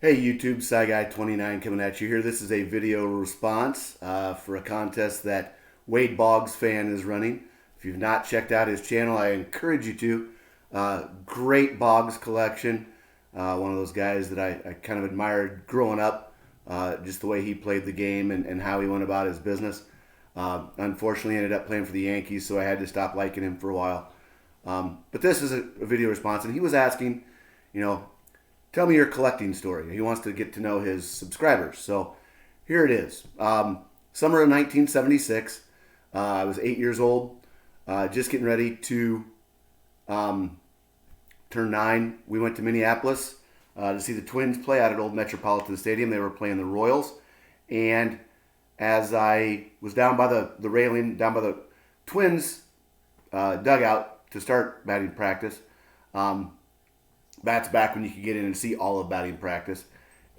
Hey YouTube, SciGuy29 coming at you here. This is a video response for a contest that Wade Boggs fan is running. If you've not checked out his channel, I encourage you to. Great Boggs collection. One of those guys that I kind of admired growing up, just the way he played the game and how he went about his business. Unfortunately, ended up playing for the Yankees, so I had to stop liking him for a while. But this is a video response, and he was asking, you know, tell me your collecting story. He wants to get to know his subscribers. So here it is. Summer of 1976. I was 8 years old, just getting ready to turn 9. We went to Minneapolis to see the Twins play out at Old Metropolitan Stadium. They were playing the Royals. And as I was down by the railing, down by the Twins dugout to start batting practice, that's back when you could get in and see all of batting practice.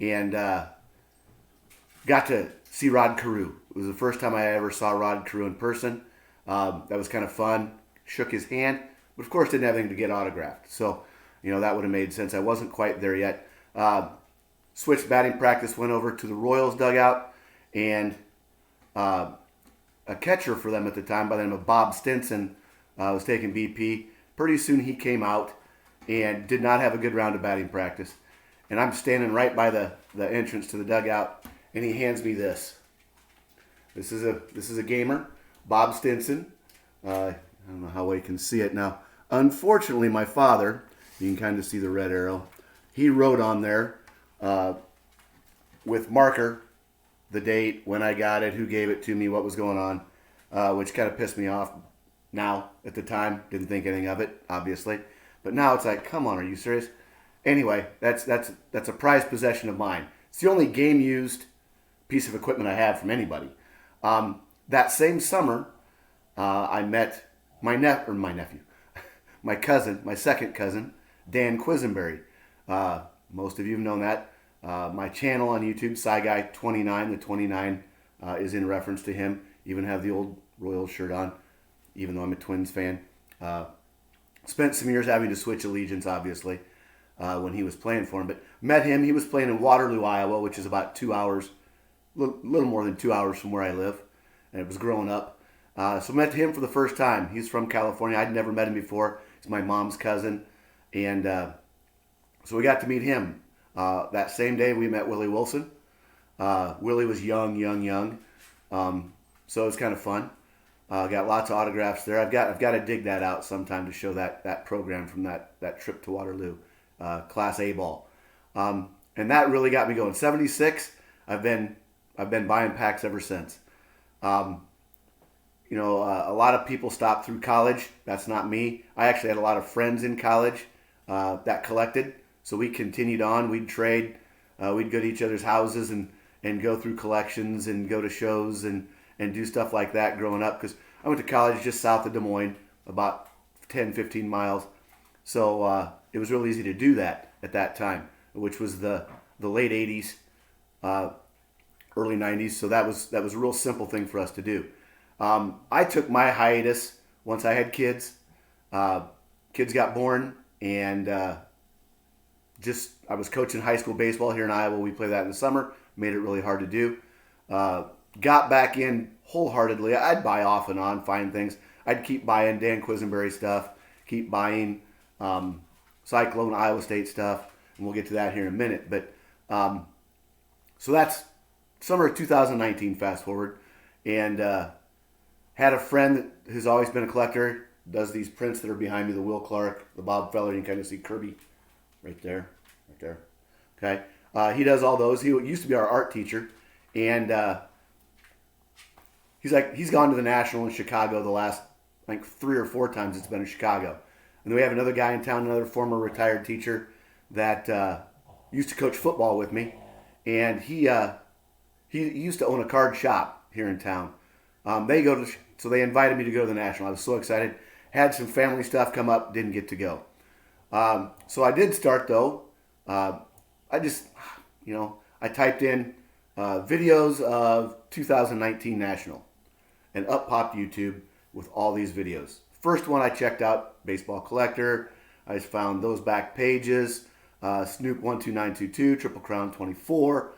And got to see Rod Carew. It was the first time I ever saw Rod Carew in person. That was kind of fun. Shook his hand, but of course didn't have anything to get autographed. So, that would have made sense. I wasn't quite there yet. Switched batting practice, went over to the Royals dugout, and a catcher for them at the time by the name of Bob Stinson was taking BP. Pretty soon he came out and did not have a good round of batting practice. And I'm standing right by the entrance to the dugout, and he hands me this. This is a gamer, Bob Stinson. I don't know how well you can see it now. Unfortunately, my father, you can kind of see the red arrow, he wrote on there with marker the date, when I got it, who gave it to me, what was going on, which kind of pissed me off now. At the time, didn't think anything of it, obviously. But now it's like, come on, are you serious? Anyway, that's a prized possession of mine. It's the only game-used piece of equipment I have from anybody. That same summer, I met my nephew, my cousin, my second cousin, Dan Quisenberry. Most of you have known that. My channel on YouTube, SciGuy29, the 29 is in reference to him. Even have the old Royals shirt on, even though I'm a Twins fan. Spent some years having to switch allegiance, obviously, when he was playing for him. But met him. He was playing in Waterloo, Iowa, which is about 2 hours, little more than 2 hours from where I live. And it was growing up. So met him for the first time. He's from California. I'd never met him before. He's my mom's cousin. And so we got to meet him. That same day, we met Willie Wilson. Willie was young. So it was kind of fun. Got lots of autographs there. I've got to dig that out sometime to show that program from that trip to Waterloo, Class A ball, and that really got me going. 76. I've been buying packs ever since. A lot of people stopped through college. That's not me. I actually had a lot of friends in college that collected, so we continued on. We'd trade. We'd go to each other's houses and go through collections and go to shows and do stuff like that growing up, because I went to college just south of Des Moines, about 10, 15 miles. So it was real easy to do that at that time, which was the late 80s, early 90s. So that was a real simple thing for us to do. I took my hiatus once I had kids. Kids got born, and I was coaching high school baseball here in Iowa. We play that in the summer. Made it really hard to do. Got back in wholeheartedly. I'd buy off and on, find things. I'd keep buying Dan Quisenberry stuff, keep buying Cyclone, Iowa State stuff, and we'll get to that here in a minute. But so that's summer of 2019, fast forward, and had a friend that has always been a collector, does these prints that are behind me, the Will Clark, the Bob Feller. You can kind of see Kirby right there. Okay. He does all those. He used to be our art teacher, and he's gone to the National in Chicago the last, I think, 3 or 4 times it's been in Chicago. And then we have another guy in town, another former retired teacher that used to coach football with me, and he used to own a card shop here in town. So they invited me to go to the National. I was so excited. Had some family stuff come up, didn't get to go. So I did start though. I just, I typed in videos of 2019 National, and up popped YouTube with all these videos. First one I checked out, Baseball Collector. I just found those back pages. Snoop 12922, Triple Crown 24,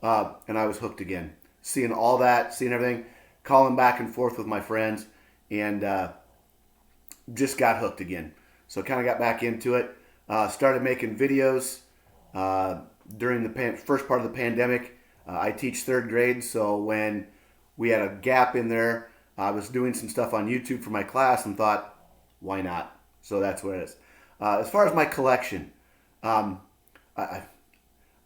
and I was hooked again. Seeing all that, seeing everything, calling back and forth with my friends, and just got hooked again. So kind of got back into it. Started making videos during the first part of the pandemic. I teach third grade, so when we had a gap in there, I was doing some stuff on YouTube for my class and thought, why not? So that's what it is. As far as my collection, um, I,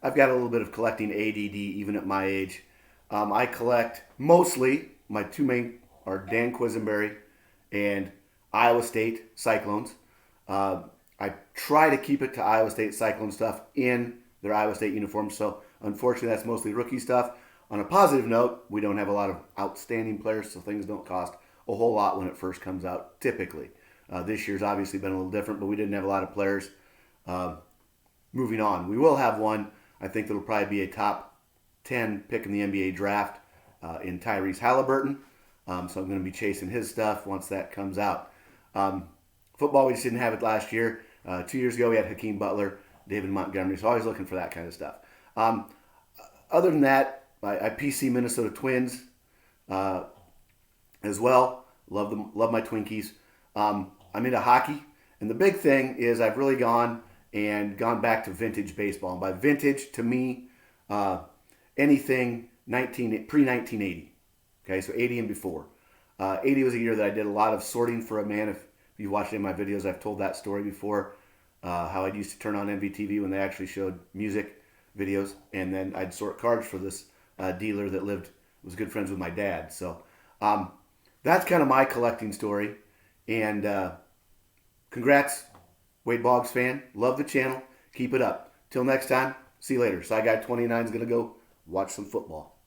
I've got a little bit of collecting ADD even at my age. I collect mostly, my two main are Dan Quisenberry and Iowa State Cyclones. I try to keep it to Iowa State Cyclone stuff in their Iowa State uniforms. So unfortunately, that's mostly rookie stuff. On a positive note, we don't have a lot of outstanding players, so things don't cost a whole lot when it first comes out, typically. This year's obviously been a little different, but we didn't have a lot of players. Moving on, we will have one. I think that'll probably be a top 10 pick in the NBA draft in Tyrese Halliburton. So I'm going to be chasing his stuff once that comes out. Football, we just didn't have it last year. 2 years ago, we had Hakeem Butler, David Montgomery, so always looking for that kind of stuff. Other than that, I PC Minnesota Twins as well. Love them. Love my Twinkies. I'm into hockey, and the big thing is I've really gone back to vintage baseball. And by vintage, to me, anything pre-1980. Okay, so 80 and before. 80 was a year that I did a lot of sorting for a man. If you watched any of my videos, I've told that story before. How I used to turn on MVTV when they actually showed music videos, and then I'd sort cards for this dealer that was good friends with my dad. So that's kind of my collecting story. And congrats, Wade Boggs fan. Love the channel. Keep it up. Till next time, see you later. Side Guy 29 is going to go watch some football.